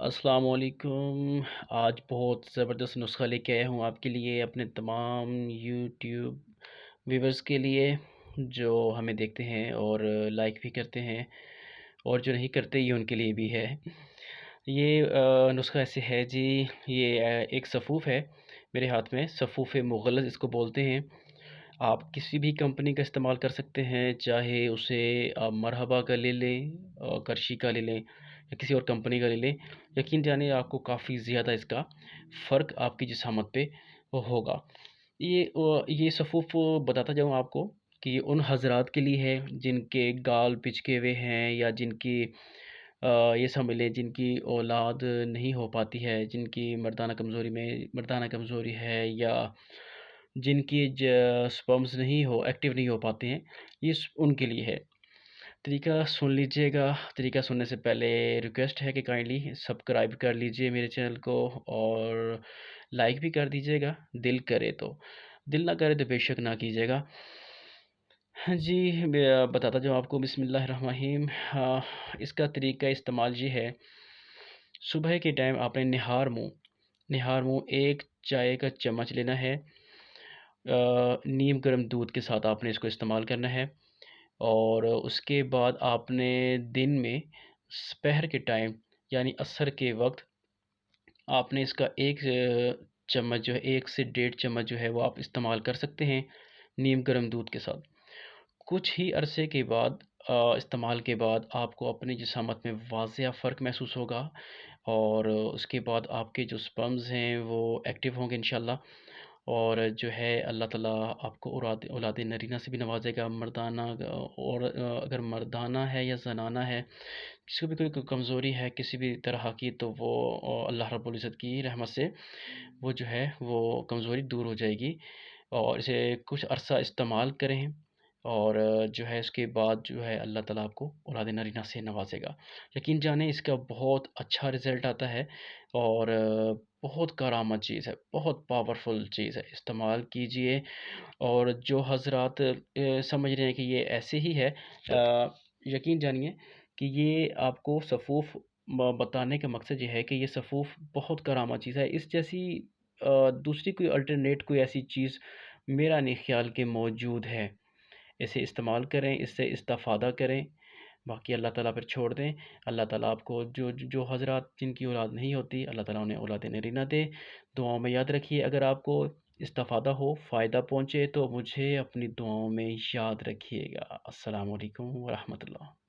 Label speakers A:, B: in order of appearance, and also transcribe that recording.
A: السلام علیکم۔ آج بہت زبردست نسخہ لے کے آیا ہوں آپ کے لیے، اپنے تمام یوٹیوب ویورز کے لیے جو ہمیں دیکھتے ہیں اور لائک بھی کرتے ہیں، اور جو نہیں کرتے یہ ان کے لیے بھی ہے۔ یہ نسخہ ایسے ہے جی، یہ ایک صفوف ہے میرے ہاتھ میں، صفوف مغلظ اس کو بولتے ہیں۔ آپ کسی بھی کمپنی کا استعمال کر سکتے ہیں، چاہے اسے آپ مرحبا کا لے لیں، کرشی کا لے لیں، یا کسی اور کمپنی کا لے لیں۔ یقین جانیں آپ کو کافی زیادہ اس کا فرق آپ کی جسامت پہ وہ ہوگا۔ یہ صفوف بتاتا جاؤں آپ کو کہ یہ ان حضرات کے لیے ہے جن کے گال پچکے ہوئے ہیں، یا جن کی یہ سمجھ لیں جن کی اولاد نہیں ہو پاتی ہے، جن کی مردانہ کمزوری ہے، یا جن کی سپرمز ایکٹیو نہیں ہو پاتے ہیں، یہ ان کے لیے ہے۔ طریقہ سن لیجئے گا۔ طریقہ سننے سے پہلے ریکویسٹ ہے کہ کائنڈلی سبسکرائب کر لیجئے میرے چینل کو، اور لائک بھی کر دیجئے گا، دل کرے تو۔ دل نہ کرے تو بے شک نہ کیجئے گا۔ ہاں جی، میں بتاتا جاؤں آپ کو، بسم اللہ الرحمن الرحیم۔ اس کا طریقہ استعمال یہ ہے، صبح کے ٹائم آپ نے نہار منہ ایک چائے کا چمچ لینا ہے، نیم گرم دودھ کے ساتھ آپ نے اس کو استعمال کرنا ہے۔ اور اس کے بعد آپ نے دن میں سپہر کے ٹائم یعنی عصر کے وقت آپ نے اس کا ایک چمچ جو ہے، 1 سے 1.5 چمچ جو ہے وہ آپ استعمال کر سکتے ہیں نیم گرم دودھ کے ساتھ۔ کچھ ہی عرصے کے بعد استعمال کے بعد آپ کو اپنی جسامت میں واضح فرق محسوس ہوگا، اور اس کے بعد آپ کے جو سپرمز ہیں وہ ایکٹیو ہوں گے انشاءاللہ، اور جو ہے اللہ تعالیٰ آپ کو اولاد نرینہ سے بھی نوازے گا، مردانہ، اور اگر مردانہ ہے یا زنانہ ہے، کسی کو بھی کوئی کمزوری ہے کسی بھی طرح کی، تو وہ اللہ رب العزت کی رحمت سے وہ جو ہے وہ کمزوری دور ہو جائے گی۔ اور اسے کچھ عرصہ استعمال کریں، اور جو ہے اس کے بعد جو ہے اللہ تعالیٰ آپ کو اولاد نرینہ سے نوازے گا۔ یقین جانیں اس کا بہت اچھا رزلٹ آتا ہے، اور بہت کارآمد چیز ہے، بہت پاورفل چیز ہے، استعمال کیجئے۔ اور جو حضرات سمجھ رہے ہیں کہ یہ ایسے ہی ہے، یقین جانیے کہ یہ آپ کو صفوف بتانے کا مقصد یہ ہے کہ یہ صفوف بہت کارآمد چیز ہے۔ اس جیسی دوسری کوئی الٹرنیٹ، کوئی ایسی چیز میرا نہیں خیال کہ موجود ہے۔ اسے استعمال کریں، اس سے استفادہ کریں، باقی اللہ تعالیٰ پر چھوڑ دیں۔ اللہ تعالیٰ آپ کو جو حضرات جن کی اولاد نہیں ہوتی، اللہ تعالیٰ انہیں اولاد نرینہ دے۔ دعاؤں میں یاد رکھیے، اگر آپ کو استفادہ ہو، فائدہ پہنچے، تو مجھے اپنی دعاؤں میں یاد رکھیے گا۔ السلام علیکم ورحمۃ اللہ۔